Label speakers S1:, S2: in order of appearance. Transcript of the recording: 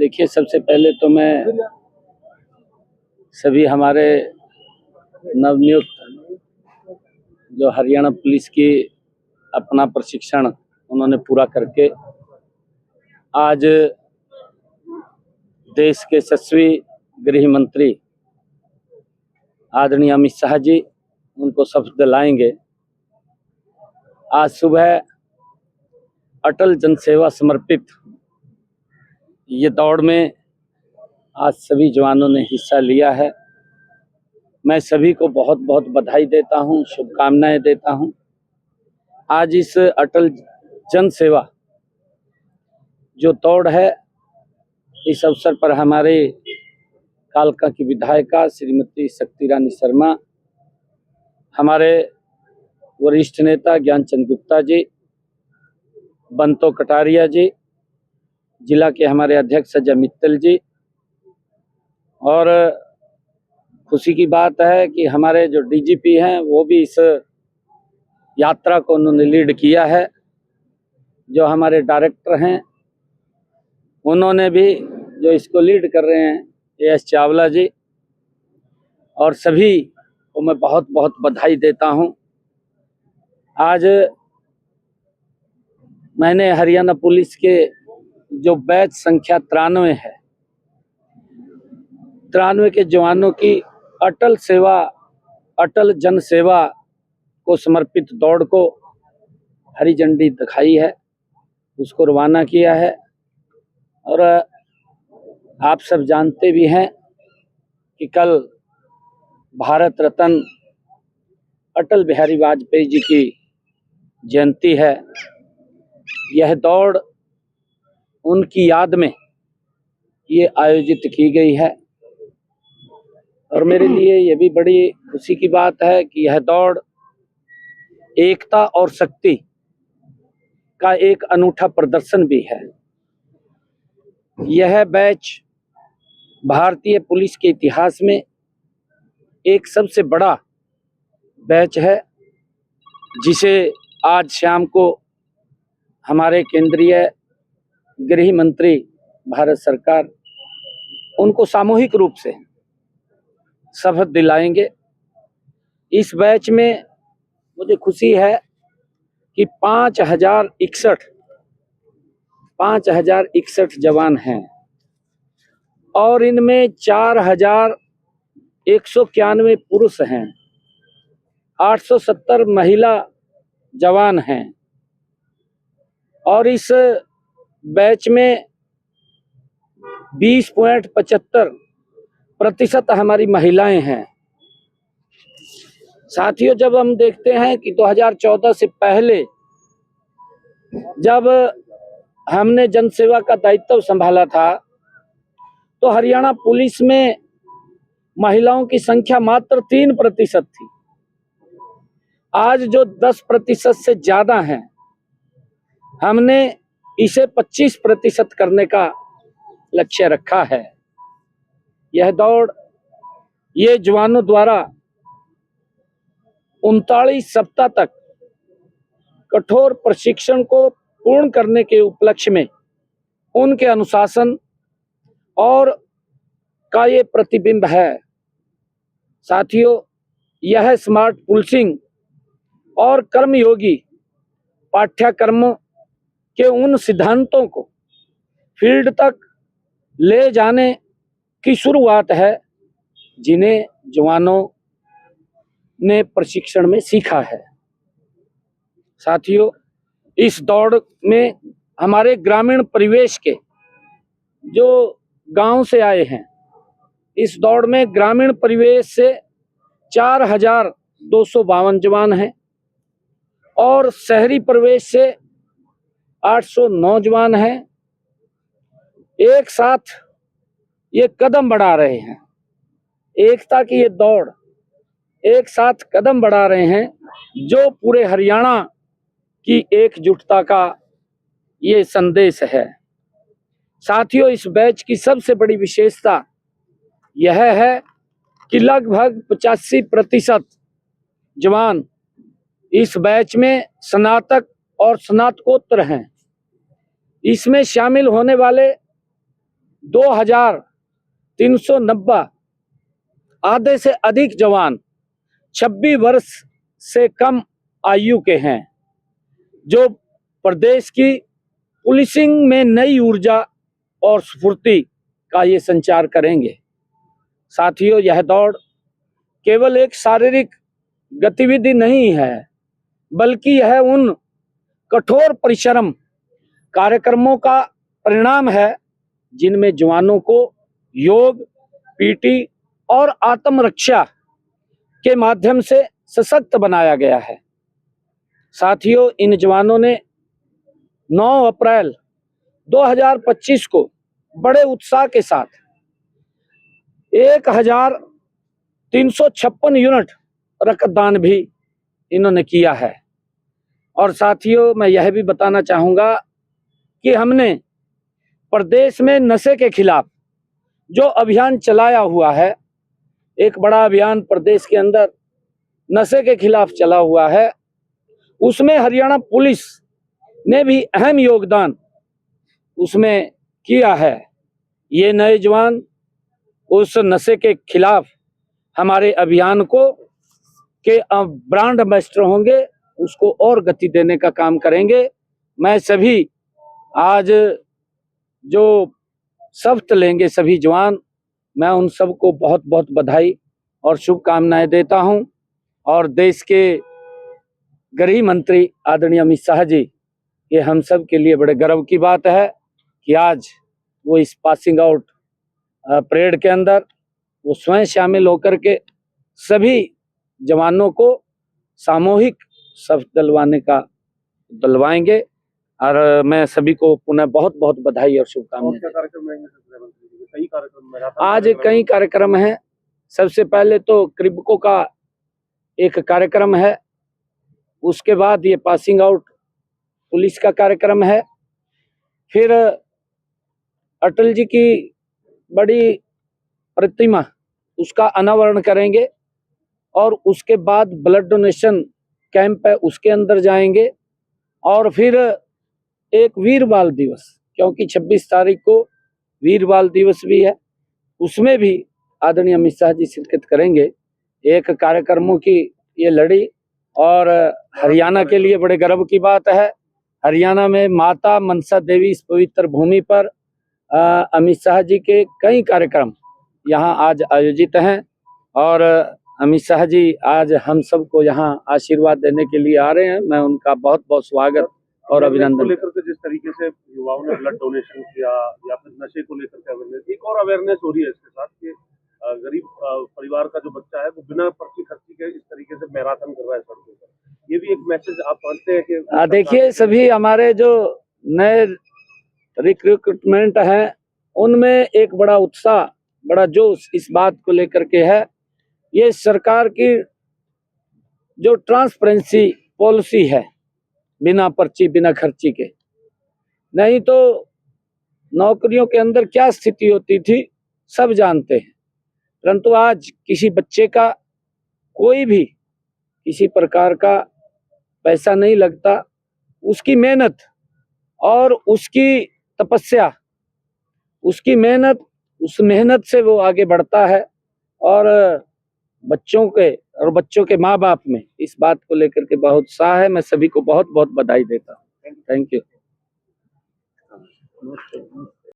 S1: देखिए, सबसे पहले तो मैं सभी हमारे नवनियुक्त जो हरियाणा पुलिस की अपना प्रशिक्षण उन्होंने पूरा करके आज देश के यशस्वी गृह मंत्री आदरणीय अमित शाह जी उनको शपथ दिलाएंगे। आज सुबह अटल जनसेवा समर्पित ये दौड़ में आज सभी जवानों ने हिस्सा लिया है। मैं सभी को बहुत बहुत बधाई देता हूँ, शुभकामनाएं देता हूँ। आज इस अटल जन सेवा जो दौड़ है, इस अवसर पर हमारे कालका की विधायिका श्रीमती शक्ति रानी शर्मा, हमारे वरिष्ठ नेता ज्ञानचंद गुप्ता जी, बंतो कटारिया जी, जिला के हमारे अध्यक्ष अजय मित्तल जी, और खुशी की बात है कि हमारे जो डीजीपी हैं वो भी इस यात्रा को उन्होंने लीड किया है। जो हमारे डायरेक्टर हैं उन्होंने भी जो इसको लीड कर रहे हैं एएस चावला जी, और सभी को मैं बहुत बहुत बधाई देता हूं। आज मैंने हरियाणा पुलिस के जो बैच संख्या 93 है, 93 के जवानों की अटल जन सेवा को समर्पित दौड़ को हरी झंडी दिखाई है, उसको रवाना किया है। और आप सब जानते भी हैं कि कल भारत रत्न अटल बिहारी वाजपेयी जी की जयंती है। यह दौड़ उनकी याद में ये आयोजित की गई है, और मेरे लिए ये भी बड़ी खुशी की बात है कि यह दौड़ एकता और शक्ति का एक अनूठा प्रदर्शन भी है। यह बैच भारतीय पुलिस के इतिहास में एक सबसे बड़ा बैच है, जिसे आज शाम को हमारे केंद्रीय गृह मंत्री भारत सरकार उनको सामूहिक रूप से शपथ दिलाएंगे। इस बैच में मुझे खुशी है कि 5061 जवान हैं, और इनमें 4191 पुरुष हैं, 870 महिला जवान हैं, और इस बैच में 20.75% हमारी महिलाएं हैं। साथियों, जब हम देखते हैं कि 2014 से पहले जब हमने जनसेवा का दायित्व संभाला था, तो हरियाणा पुलिस में महिलाओं की संख्या मात्र 3% थी। आज जो 10% से ज्यादा हैं, हमने इसे 25% करने का लक्ष्य रखा है। यह दौड़ ये जवानों द्वारा 39 सप्ताह तक कठोर प्रशिक्षण को पूर्ण करने के उपलक्ष्य में उनके अनुशासन और का ये प्रतिबिंब है। साथियों, यह स्मार्ट पुलिसिंग और कर्मयोगी पाठ्यक्रमों के उन सिद्धांतों को फील्ड तक ले जाने की शुरुआत है, जिन्हें जवानों ने प्रशिक्षण में सीखा है। साथियों, इस दौड़ में हमारे ग्रामीण परिवेश के जो गांव से आए हैं, इस दौड़ में ग्रामीण परिवेश से 4252 जवान हैं, और शहरी परिवेश से 809 जवान हैं। एक साथ ये कदम बढ़ा रहे हैं, एकता की ये दौड़ एक साथ कदम बढ़ा रहे हैं, जो पूरे हरियाणा की एकजुटता का ये संदेश है। साथियों, इस बैच की सबसे बड़ी विशेषता यह है कि लगभग 85% जवान इस बैच में स्नातक और स्नातकोत्तर हैं। इसमें शामिल होने वाले 2390 आधे से अधिक जवान 26 वर्ष से कम आयु के हैं, जो प्रदेश की पुलिसिंग में नई ऊर्जा और स्फूर्ति का ये संचार करेंगे। साथियों, यह दौड़ केवल एक शारीरिक गतिविधि नहीं है, बल्कि यह उन कठोर परिश्रम कार्यक्रमों का परिणाम है जिनमें जवानों को योग, पीटी और आत्मरक्षा के माध्यम से सशक्त बनाया गया है। साथियों, इन जवानों ने 9 अप्रैल 2025 को बड़े उत्साह के साथ 1356 यूनिट रक्तदान भी इन्होंने किया है। और साथियों, मैं यह भी बताना चाहूँगा कि हमने प्रदेश में नशे के खिलाफ जो अभियान चलाया हुआ है, एक बड़ा अभियान प्रदेश के अंदर नशे के खिलाफ चला हुआ है, उसमें हरियाणा पुलिस ने भी अहम योगदान उसमें किया है। ये नए जवान उस नशे के खिलाफ हमारे अभियान को के ब्रांड एम्बेसडर होंगे, उसको और गति देने का काम करेंगे। मैं सभी आज जो शपथ लेंगे सभी जवान, मैं उन सबको बहुत बहुत बधाई और शुभकामनाएं देता हूं। और देश के गृह मंत्री आदरणीय अमित शाह जी, ये हम सब के लिए बड़े गर्व की बात है कि आज वो इस पासिंग आउट परेड के अंदर वो स्वयं शामिल होकर के सभी जवानों को सामूहिक शपथ दिलवाएंगे। और मैं सभी को पुनः बहुत बहुत बधाई और शुभकामनाएं। आज कई कार्यक्रम हैं। सबसे पहले तो क्रिब्को का एक कार्यक्रम है, उसके बाद ये पासिंग आउट पुलिस का कार्यक्रम है, फिर अटल जी की बड़ी प्रतिमा उसका अनावरण करेंगे, और उसके बाद ब्लड डोनेशन कैंप है उसके अंदर जाएंगे, और फिर एक वीर बाल दिवस, क्योंकि 26 तारीख को वीर बाल दिवस भी है, उसमें भी आदरणीय अमित शाह जी शिरकत करेंगे। एक कार्यक्रमों की ये लड़ी, और हरियाणा के लिए बड़े गर्व की बात है, हरियाणा में माता मनसा देवी इस पवित्र भूमि पर अमित शाह जी के कई कार्यक्रम यहाँ आज आयोजित हैं। और अमित शाह जी आज हम सबको यहाँ आशीर्वाद देने के लिए आ रहे हैं। मैं उनका बहुत बहुत स्वागत और अभिनंदन
S2: लेकर के जिस तरीके से युवाओं ने ब्लड डोनेशन किया, या फिर नशे को लेकर के अवेयरनेस, एक और अवेयरनेस हो रही है इसके साथ कि गरीब परिवार का जो बच्चा है वो बिना पर्ची खर्ची के इस तरीके से मैराथन कर रहा है सड़कों पर। ये भी एक मैसेज आप मानते हैं कि
S1: देखिए, सभी हमारे जो नए रिक्रूटमेंट हैं उनमें एक बड़ा उत्साह, बड़ा जोश इस बात को लेकर के है। ये सरकार की जो ट्रांसपेरेंसी पॉलिसी है, बिना पर्ची बिना खर्ची के, नहीं तो नौकरियों के अंदर क्या स्थिति होती थी सब जानते हैं, परंतु आज किसी बच्चे का कोई भी किसी प्रकार का पैसा नहीं लगता, उसकी मेहनत और उसकी तपस्या, उसकी मेहनत, उस मेहनत से वो आगे बढ़ता है। और बच्चों के माँ बाप में इस बात को लेकर के बहुत उत्साह है। मैं सभी को बहुत बहुत बधाई देता हूँ। Thank you.